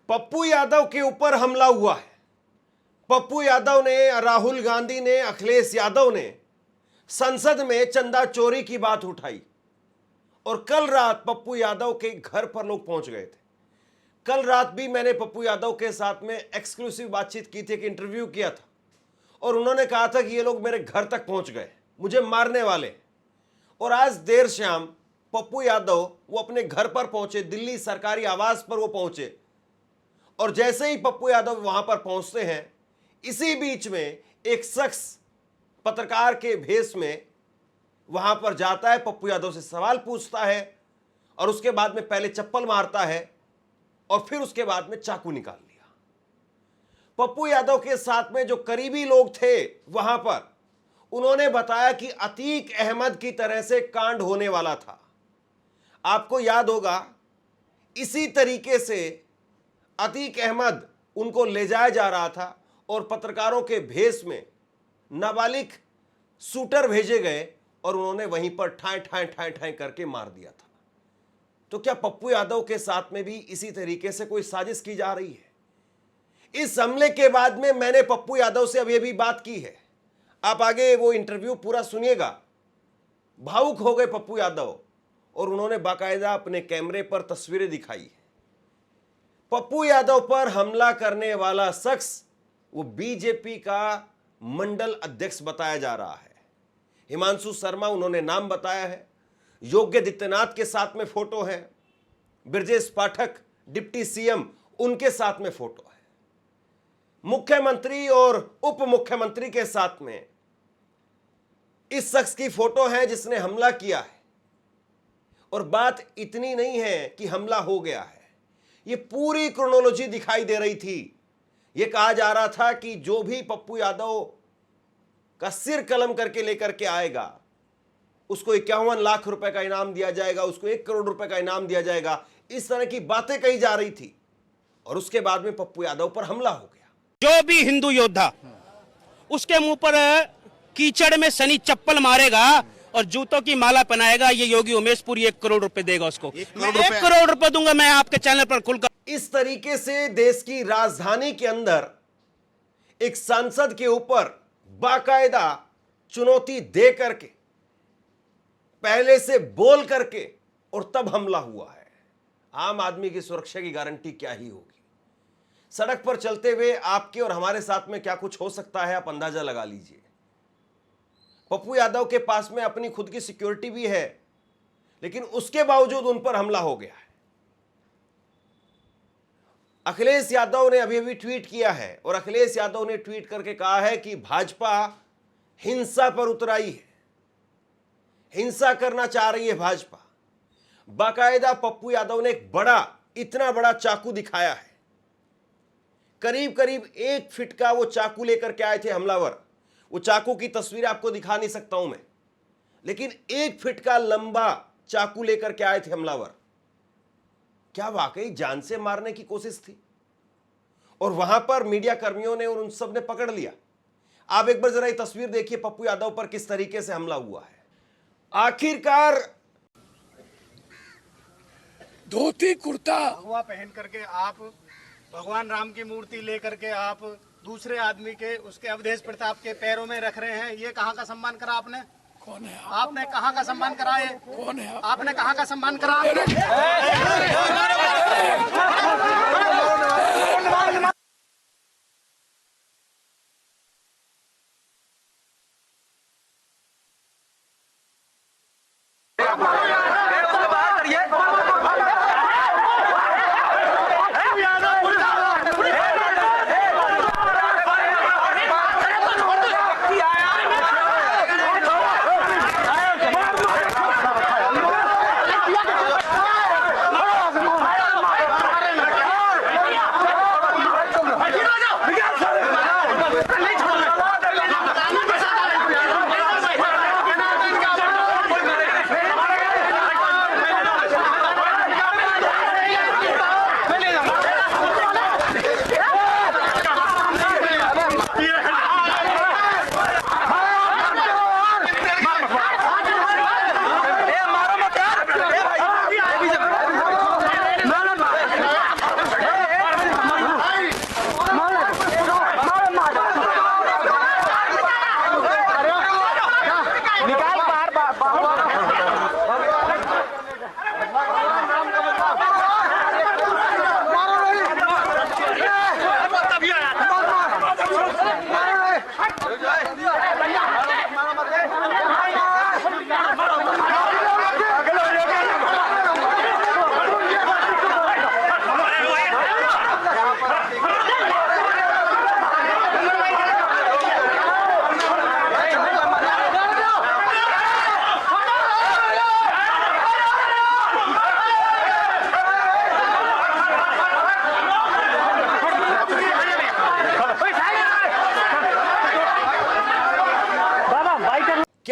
पप्पू यादव के ऊपर हमला हुआ है। पप्पू यादव ने, राहुल गांधी ने, अखिलेश यादव ने संसद में चंदा चोरी की बात उठाई और कल रात पप्पू यादव के घर पर लोग पहुंच गए थे। कल रात भी मैंने पप्पू यादव के साथ में एक्सक्लूसिव बातचीत की थी, एक इंटरव्यू किया था और उन्होंने कहा था कि ये लोग मेरे घर तक पहुंच गए, मुझे मारने वाले। और आज देर शाम पप्पू यादव वो अपने घर पर पहुंचे, दिल्ली सरकारी आवास पर वो पहुंचे और जैसे ही पप्पू यादव वहां पर पहुंचते हैं, इसी बीच में एक शख्स पत्रकार के भेष में वहां पर जाता है, पप्पू यादव से सवाल पूछता है और उसके बाद में पहले चप्पल मारता है और फिर उसके बाद में चाकू निकाल लिया। पप्पू यादव के साथ में जो करीबी लोग थे वहां पर, उन्होंने बताया कि अतीक अहमद की तरह से कांड होने वाला था। आपको याद होगा, इसी तरीके से अतीक अहमद उनको ले जाया जा रहा था और पत्रकारों के भेष में नाबालिग शूटर भेजे गए और उन्होंने वहीं पर ठाए ठाए ठाए ठाए करके मार दिया था। तो क्या पप्पू यादव के साथ में भी इसी तरीके से कोई साजिश की जा रही है? इस हमले के बाद में मैंने पप्पू यादव से अभी बात की है, आप आगे वो इंटरव्यू पूरा सुनिएगा। भावुक हो गए पप्पू यादव और उन्होंने बाकायदा अपने कैमरे पर तस्वीरें दिखाई है। पप्पू यादव पर हमला करने वाला शख्स वो बीजेपी का मंडल अध्यक्ष बताया जा रहा है, हिमांशु शर्मा उन्होंने नाम बताया है। योगी आदित्यनाथ के साथ में फोटो है, ब्रजेश पाठक डिप्टी सीएम उनके साथ में फोटो है, मुख्यमंत्री और उप मुख्यमंत्री के साथ में इस शख्स की फोटो है जिसने हमला किया है। और बात इतनी नहीं है कि हमला हो गया है, ये पूरी क्रोनोलॉजी दिखाई दे रही थी। ये कहा जा रहा था कि जो भी पप्पू यादव का सिर कलम करके लेकर के आएगा उसको 51 लाख रुपए का इनाम दिया जाएगा, उसको 1 करोड़ रुपए का इनाम दिया जाएगा, इस तरह की बातें कही जा रही थी। और उसके बाद में पप्पू यादव पर हमला हो गया। जो भी हिंदू योद्धा उसके मुंह पर कीचड़ में शनि चप्पल मारेगा और जूतों की माला पहनाएगा, ये योगी उमेश पुरी 1 करोड़ रुपए देगा उसको। 1 करोड़ रुपए दूंगा मैं आपके चैनल पर खुलकर। इस तरीके से देश की राजधानी के अंदर एक सांसद के ऊपर बाकायदा चुनौती दे करके, पहले से बोल करके और तब हमला हुआ है। आम आदमी की सुरक्षा की गारंटी क्या ही होगी? सड़क पर चलते हुए आपके और हमारे साथ में क्या कुछ हो सकता है, आप अंदाजा लगा लीजिए। पप्पू यादव के पास में अपनी खुद की सिक्योरिटी भी है, लेकिन उसके बावजूद उन पर हमला हो गया है। अखिलेश यादव ने अभी ट्वीट किया है और अखिलेश यादव ने ट्वीट करके कहा है कि भाजपा हिंसा पर उतर आई है, हिंसा करना चाह रही है भाजपा। बाकायदा पप्पू यादव ने एक इतना बड़ा चाकू दिखाया है, करीब करीब 1 फीट का वो चाकू लेकर के आए थे हमलावर। वो चाकू की तस्वीर आपको दिखा नहीं सकता हूं मैं, लेकिन 1 फीट का लंबा चाकू लेकर के आए थे हमलावर। क्या वाकई जान से मारने की कोशिश थी? और वहां पर मीडिया कर्मियों ने और उन सब ने पकड़ लिया। आप एक बार जरा ये तस्वीर देखिए पप्पू यादव पर किस तरीके से हमला हुआ है। आखिरकार धोती कुर्ता भगवा पहन करके आप भगवान राम की मूर्ति लेकर के आप दूसरे आदमी के, उसके अवधेश प्रताप के पैरों में रख रहे हैं। ये कहाँ का सम्मान करा आपने? कौन है आपने कहाँ का सम्मान करा? ये कौन है आपने कहाँ का सम्मान करा?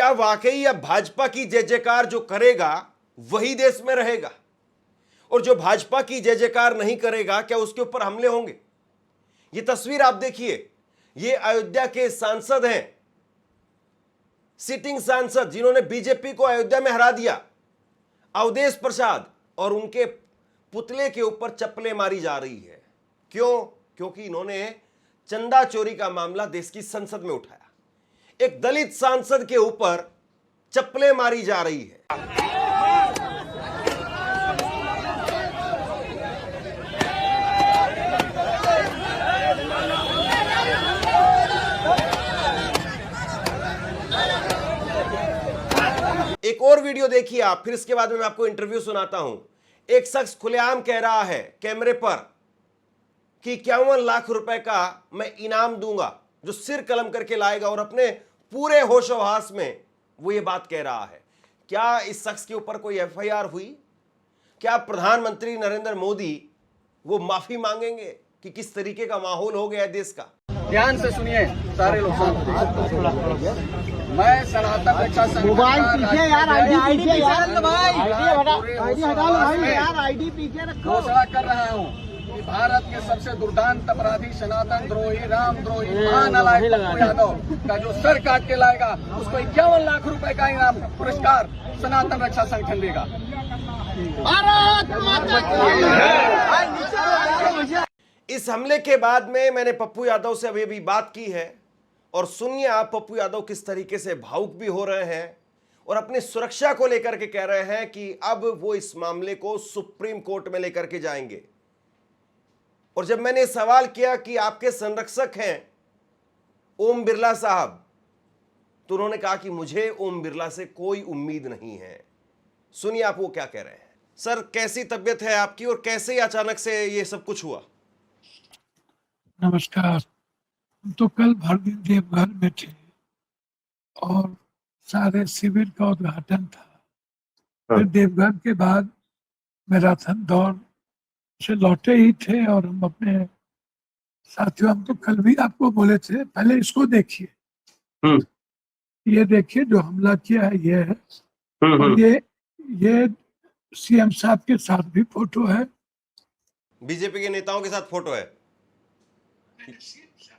क्या वाकई अब भाजपा की जय जयकार जो करेगा वही देश में रहेगा, और जो भाजपा की जय जयकार नहीं करेगा क्या उसके ऊपर हमले होंगे? ये तस्वीर आप देखिए, ये अयोध्या के सांसद हैं, सिटिंग सांसद जिन्होंने बीजेपी को अयोध्या में हरा दिया, अवधेश प्रसाद, और उनके पुतले के ऊपर चप्पलें मारी जा रही है। क्यों? क्योंकि इन्होंने चंदा चोरी का मामला देश की संसद में उठाया। एक दलित सांसद के ऊपर चप्पलें मारी जा रही है। एक और वीडियो देखिए आप, फिर इसके बाद में मैं आपको इंटरव्यू सुनाता हूं। एक शख्स खुलेआम कह रहा है कैमरे पर कि 51 लाख रुपए का मैं इनाम दूंगा जो सिर कलम करके लाएगा, और अपने पूरे होशोहवास में वो ये बात कह रहा है। क्या इस शख्स के ऊपर कोई एफआईआर हुई? क्या प्रधानमंत्री नरेंद्र मोदी वो माफी मांगेंगे कि किस तरीके का माहौल हो गया है देश का? ध्यान से सुनिए सारे लोग। मैं सनातन रक्षा संगठन मोबाइल पीछे यार, आईडी पीछे यार, आईडी हटा लो भाई यार, आईडी पीछे रखो। घोषणा कर रहा हूँ कि भारत के सबसे दुर्दांत अपराधी, सनातन द्रोही, राम द्रोही, महानालायक पप्पू यादव का जो सर काट के लाएगा उसको 51 लाख रुपए का इनाम पुरस्कार सनातन रक्षा संगठन देगा। भारत माता की। इस हमले के बाद में मैंने पप्पू यादव से अभी बात की है, और सुनिए आप पप्पू यादव किस तरीके से भावुक भी हो रहे हैं और अपनी सुरक्षा को लेकर के कह रहे हैं कि अब वो इस मामले को सुप्रीम कोर्ट में लेकर के जाएंगे। और जब मैंने सवाल किया कि आपके संरक्षक हैं ओम बिरला साहब, तो उन्होंने कहा कि मुझे ओम बिरला से कोई उम्मीद नहीं है। सुनिए आप वो क्या कह रहे हैं। सर, कैसी तबीयत है आपकी और कैसे अचानक से ये सब कुछ हुआ? नमस्कार। हम तो कल भर दिन देवघर में थे और सारे शिविर का उद्घाटन था। फिर देवघर के बाद मैराथन दौड़ से लौटे ही थे, और हम अपने साथियों, हम तो कल भी आपको बोले थे पहले इसको देखिए, ये देखिए जो हमला किया है ये है, और ये सीएम साहब के साथ भी फोटो है, बीजेपी के नेताओं के साथ फोटो है,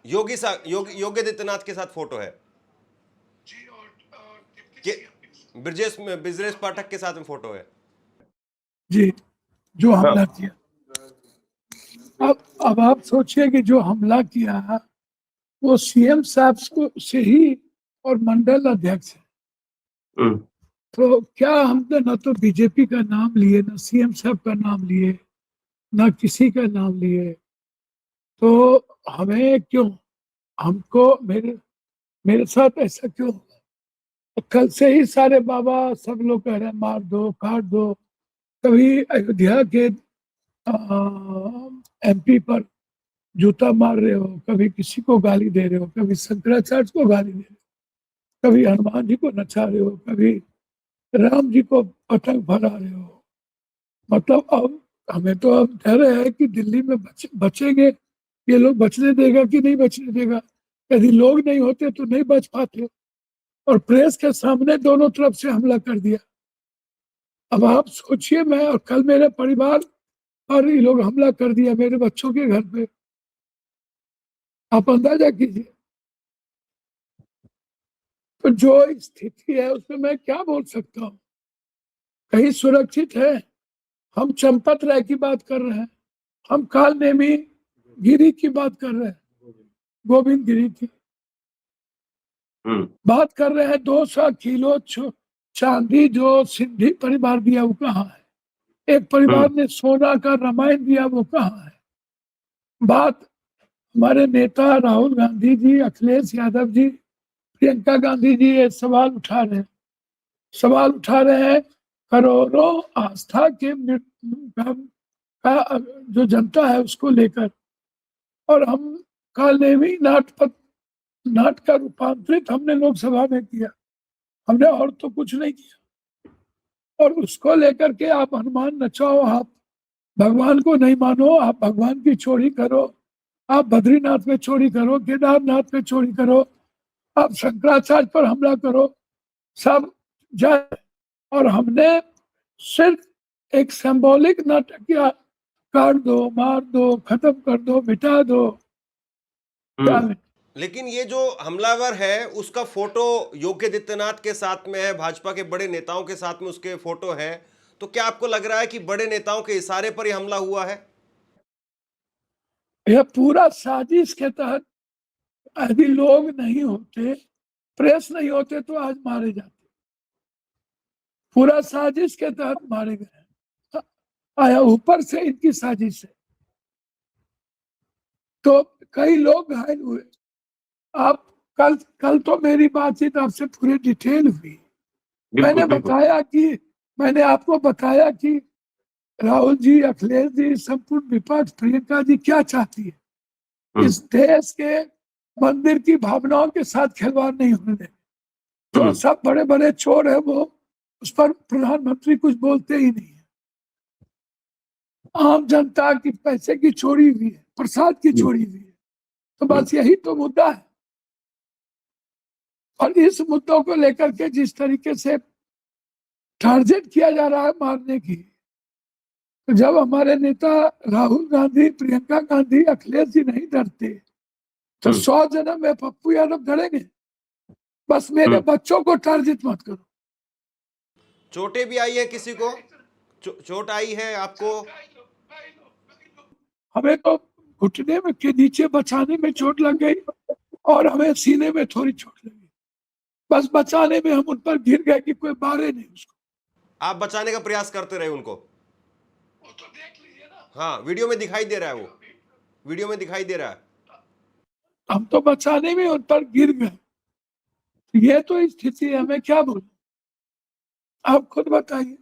योगी आदित्यनाथ के साथ फोटो है, ब्रजेश पाठक के साथ में फोटो है जी, जो हमला किया। अब आप सोचिए कि जो हमला किया वो सीएम साहब को से ही और मंडल अध्यक्ष है। तो क्या हमने न तो बीजेपी का नाम लिए, न सीएम साहब का नाम लिए, न किसी का नाम लिए, तो हमें क्यों, हमको मेरे साथ ऐसा क्यों? कल से ही सारे बाबा सब लोग कह रहे हैं मार दो, काट दो। कभी अयोध्या के एमपी पर जूता मार रहे हो, कभी किसी को गाली दे रहे हो, कभी शंकराचार्य को गाली दे रहे हो, कभी हनुमान जी को नचा रहे हो, कभी राम जी को पतंग फहरा रहे हो। मतलब अब हमें तो अब डर है कि दिल्ली में बचेंगे ये लोग, बचने देगा कि नहीं बचने देगा। यदि लोग नहीं होते तो नहीं बच पाते, और प्रेस के सामने दोनों तरफ से हमला कर दिया। अब आप सोचिए, मैं और कल मेरे परिवार पर ये लोग हमला कर दिया, मेरे बच्चों के घर पे, आप अंदाजा कीजिए। तो जो स्थिति है उसमें मैं क्या बोल सकता हूँ? कहीं सुरक्षित है? हम चंपत राय की बात कर रहे हैं, हम काल नेमी गिरी की बात कर रहे हैं, गोविंद गिरी की बात कर रहे हैं। 200 किलो चांदी जो सिंधी परिवार दिया वो कहाँ है? एक परिवार ने सोना का रामायण दिया, वो कहाँ है? बात हमारे नेता राहुल गांधी जी, अखिलेश यादव जी, प्रियंका गांधी जी ये सवाल उठा रहे हैं करोड़ों आस्था के का जो जनता है उसको लेकर, और हम कालनेमी नाट का रूपांतरित हमने लोकसभा में किया, हमने और तो कुछ नहीं किया। और उसको लेकर के आप हनुमान नचाओ, आप भगवान को नहीं मानो, आप भगवान की चोरी करो, आप बद्रीनाथ में चोरी करो, केदारनाथ में चोरी करो, आप शंकराचार्य पर हमला करो, सब जय, और हमने सिर्फ एक सिंबॉलिक नाटक किया, काट दो, मार दो, खत्म कर दो, मिटा दो। क्या है? लेकिन ये जो हमलावर है उसका फोटो योगी आदित्यनाथ के साथ में है, भाजपा के बड़े नेताओं के साथ में उसके फोटो है, तो क्या आपको लग रहा है कि बड़े नेताओं के इशारे पर यह हमला हुआ है? यह पूरा साजिश के तहत, यदि लोग नहीं होते, प्रेस नहीं होते, तो आज मारे जाते। पूरा साजिश के तहत मारे गए, आया ऊपर से इनकी साजिश है। तो कई लोग घायल हुए। आप कल तो मेरी बातचीत आपसे पूरी डिटेल हुई। मैंने आपको बताया कि राहुल जी, अखिलेश जी, संपूर्ण विपक्ष, प्रियंका जी क्या चाहती है। इस देश के मंदिर की भावनाओं के साथ खिलवाड़ नहीं होने दें। जो सब बड़े बड़े चोर है, वो उस पर प्रधानमंत्री कुछ बोलते ही नहीं है। आम जनता की पैसे की चोरी हुई है, प्रसाद की चोरी हुई है, तो बस यही तो मुद्दा है। और इस मुद्दों को लेकर के जिस तरीके से टारगेट किया जा रहा है मारने की, तो जब हमारे नेता राहुल गांधी, प्रियंका गांधी, अखिलेश जी नहीं डरते, तो 100 जन्म में पप्पू यादव डरेंगे। बस मेरे बच्चों को टारगेट मत करो। चोटें भी आई है किसी को? चोट आई है आपको? हमें तो घुटने में के नीचे बचाने में चोट लग गई, और हमें सीने में थोड़ी चोट लगी। बस बचाने में हम उन पर गिर गए कि कोई मारे नहीं उसको। आप बचाने का प्रयास करते रहे उनको? वो तो देख लीजिए ना। हाँ, वीडियो में दिखाई दे रहा है, वो वीडियो में दिखाई दे रहा है। हम तो बचाने में उन पर गिर गए। ये तो स्थिति है, मैं क्या बोलूं, आप खुद बताइए।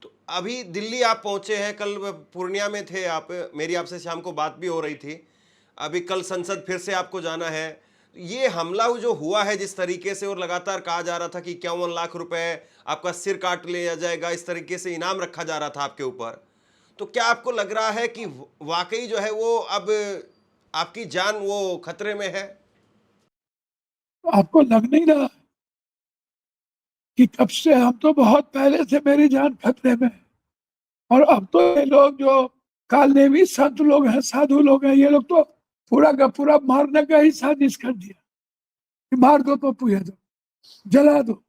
तो अभी दिल्ली आप पहुंचे हैं, कल पूर्णिया में थे आप, मेरी आपसे शाम को बात भी हो रही थी। अभी कल संसद फिर से आपको जाना है। ये हमला जो हुआ है जिस तरीके से, और लगातार कहा जा रहा था कि 51 लाख रुपए आपका सिर काट लिया जाएगा, इस तरीके से इनाम रखा जा रहा था आपके ऊपर, तो क्या आपको लग रहा है कि वाकई जो है वो अब आपकी जान वो खतरे में है? आपको लग नहीं रहा कि कब से? हम तो बहुत पहले से मेरी जान खतरे में है। और अब तो ये लोग जो कालनेमी संत लोग हैं, साधु लोग हैं, ये लोग तो पूरा का पूरा मारने का ही साजिश कर दिया कि मार दो पप्पू यादव, जला दो।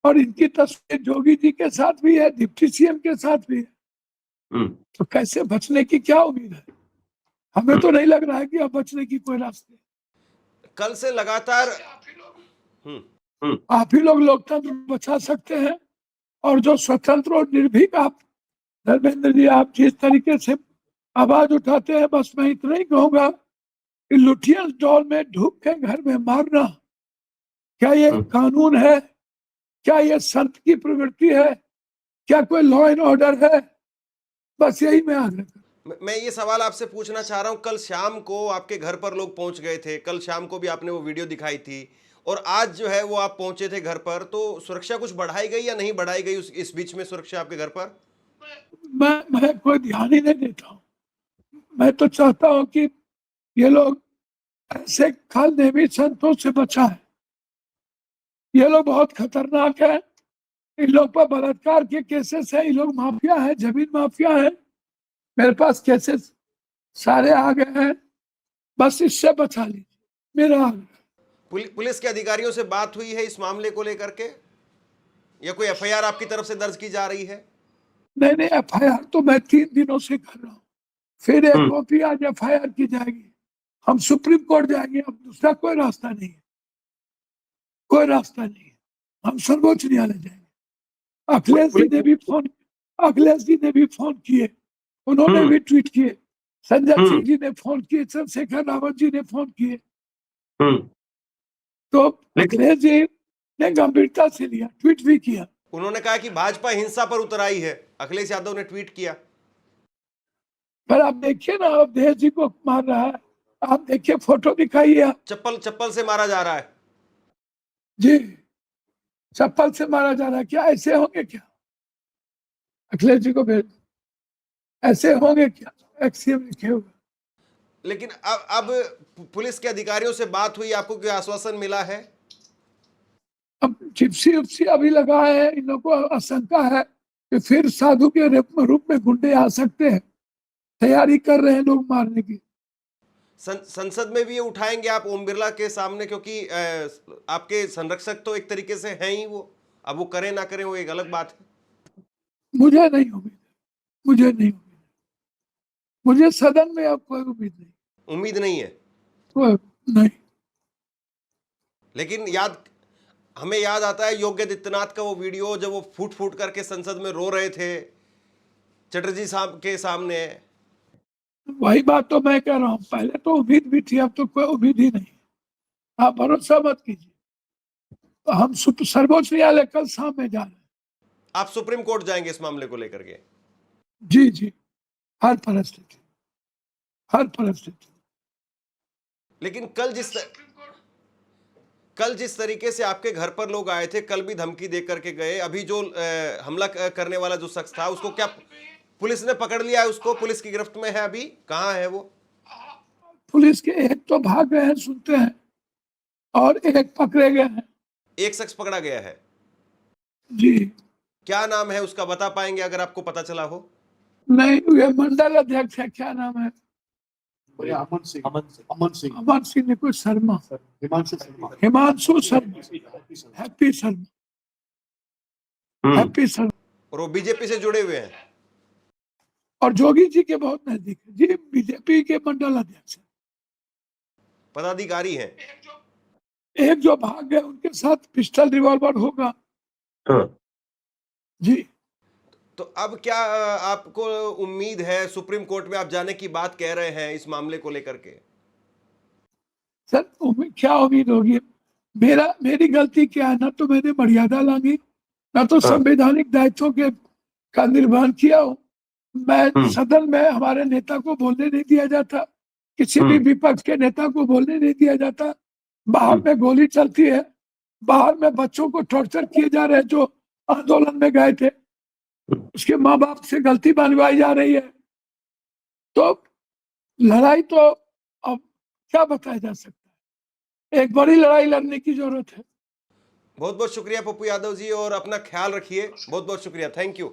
और इनकी तस्वीर जोगी जी के साथ भी है, डिप्टी सीएम के साथ भी है। तो कैसे बचने की क्या उम्मीद है? हमें तो नहीं लग रहा है कि अब बचने की कोई रास्ते। कल से लगातार आप ही लोग लोकतंत्र बचा सकते हैं। और जो स्वतंत्र और निर्भीक आप, धर्मेंद्र जी, आप जिस तरीके से आवाज उठाते हैं, बस मैं इतना ही कहूंगा कि लुटियंस डॉल में ढूंढ के घर में मारना, क्या ये कानून है? क्या ये संत की प्रवृत्ति है? क्या कोई लॉ एंड ऑर्डर है? बस यही मैं आग्रह करूं। मैं ये सवाल आपसे पूछना चाह रहा हूं, कल शाम को आपके घर पर लोग पहुंच गए थे, कल शाम को भी आपने वो वीडियो दिखाई थी, और आज जो है वो आप पहुंचे थे घर पर, तो सुरक्षा कुछ बढ़ाई गई या नहीं बढ़ाई गई इस बीच में सुरक्षा आपके घर पर? मैं कोई ध्यान ही नहीं देता हूँ। मैं तो चाहता हूँ कि ये लोग ऐसे कालनेमी संतों से बचाएं। ये लोग बहुत खतरनाक है। इन लोग पर बलात्कार के केसेस है, इन लोग माफिया है, जमीन माफिया है। मेरे पास केसेस सारे आ गए हैं, बस इससे बचा लीजिए, मेरा आग्रह। पुलिस के अधिकारियों से बात हुई है इस मामले को लेकर के, या कोई एफआईआर आपकी तरफ से दर्ज की जा रही है? नहीं, एफआईआर तो मैं 3 दिनों से कर रहा हूँ। फिर एक कॉपी आज एफआईआर की जाएगी, हम सुप्रीम कोर्ट जाएंगे। अब दूसरा कोई रास्ता नहीं है, कोई रास्ता नहीं है। हम सर्वोच्च न्यायालय जाएंगे। अखिलेश जी ने भी फोन किए, उन्होंने भी ट्वीट किए, संजय सिंह जी ने फोन किए, चंद्रशेखर रावत जी ने फोन किए। तो अखिलेश जी ने गंभीरता से लिया, ट्वीट भी किया। उन्होंने कहा कि भाजपा हिंसा पर उतर आई है, अखिलेश यादव ने ट्वीट किया। पर आप देखिए ना, अवधेश जी को मार रहा है, आप देखिए, फोटो दिखाइए आप। चप्पल से मारा जा रहा है जी, चप्पल से मारा जा रहा है। क्या ऐसे होंगे क्या? अखिलेश जी को भेज, ऐसे होंगे क्या? एक्सीएम लिखे हुए। लेकिन अब पुलिस के अधिकारियों से बात हुई, आपको क्या आश्वासन मिला है? अब जिप्सी उप्सी अभी लगा है, इन लोगों को आशंका है कि फिर साधु के रूप में गुंडे आ सकते हैं, तैयारी कर रहे हैं लोग मारने की। संसद में भी ये उठाएंगे आप ओम बिरला के सामने, क्योंकि आपके संरक्षक तो एक तरीके से हैं ही वो। अब वो करें ना करें वो एक अलग बात है। मुझे नहीं उम्मीद, मुझे नहीं उम्मीद, मुझे सदन में अब कोई उम्मीद नहीं, उम्मीद नहीं है कोई नहीं। लेकिन हमें याद आता है योगी आदित्यनाथ का वो वीडियो जब वो फूट फूट करके संसद में रो रहे थे चटर्जी साहब के सामने। वही बात तो मैं कह रहा हूँ, पहले तो उम्मीद भी थी, अब तो कोई उम्मीद ही नहीं। आप भरोसा मत कीजिए। तो हम सर्वोच्च न्यायालय कल शाम में जा रहे हैं। आप सुप्रीम कोर्ट जाएंगे इस मामले को लेकर के? जी जी, हर परिस्थिति, हर परिस्थिति। लेकिन कल जिस तरीके से आपके घर पर लोग आए थे, कल भी धमकी दे करके गए। अभी जो हमला करने वाला जो शख्स था उसको क्या पुलिस ने पकड़ लिया है? उसको पुलिस की गिरफ्त में है? अभी कहाँ है वो? पुलिस के एक तो भाग गए हैं सुनते हैं, और एक पकड़े गए हैं। एक शख्स पकड़ा गया है जी। क्या नाम है उसका, बता पाएंगे अगर आपको पता चला हो? नहीं, ये मंडल अध्यक्ष है, क्या नाम है? अमन सिंह, अमर सिंह, कोई शर्मा, हिमांशु शर्मा, हिमांशु शर्मा, हैप्पी शर्मा, हैप्पी शर्मा। और वो बीजेपी से जुड़े हुए हैं और जोगी जी के बहुत नजदीक है जी, बीजेपी के मंडल अध्यक्ष है। पदाधिकारी हैं। एक जो भाग गए उनके साथ पिस्टल रिवॉल्वर होगा। जी। तो अब क्या आपको उम्मीद है? सुप्रीम कोर्ट में आप जाने की बात कह रहे हैं इस मामले को लेकर के। सर क्या उम्मीद होगी? मेरी गलती क्या है? ना तो मैंने मर्यादा लांगी, ना तो संवैधानिक दायित्वों का निर्वहन किया हो। मैं सदन में हमारे नेता को बोलने नहीं दिया जाता, किसी भी विपक्ष के नेता को बोलने नहीं दिया जाता। बाहर में गोली चलती है, बाहर में बच्चों को टॉर्चर किए जा रहे हैं जो आंदोलन में गए थे, उसके माँ बाप से गलती बनवाई जा रही है। तो लड़ाई तो अब क्या बताया जा सकता है, एक बड़ी लड़ाई लड़ने की जरूरत है। बहुत बहुत शुक्रिया पप्पू यादव जी, और अपना ख्याल रखिए। बहुत बहुत शुक्रिया, थैंक यू।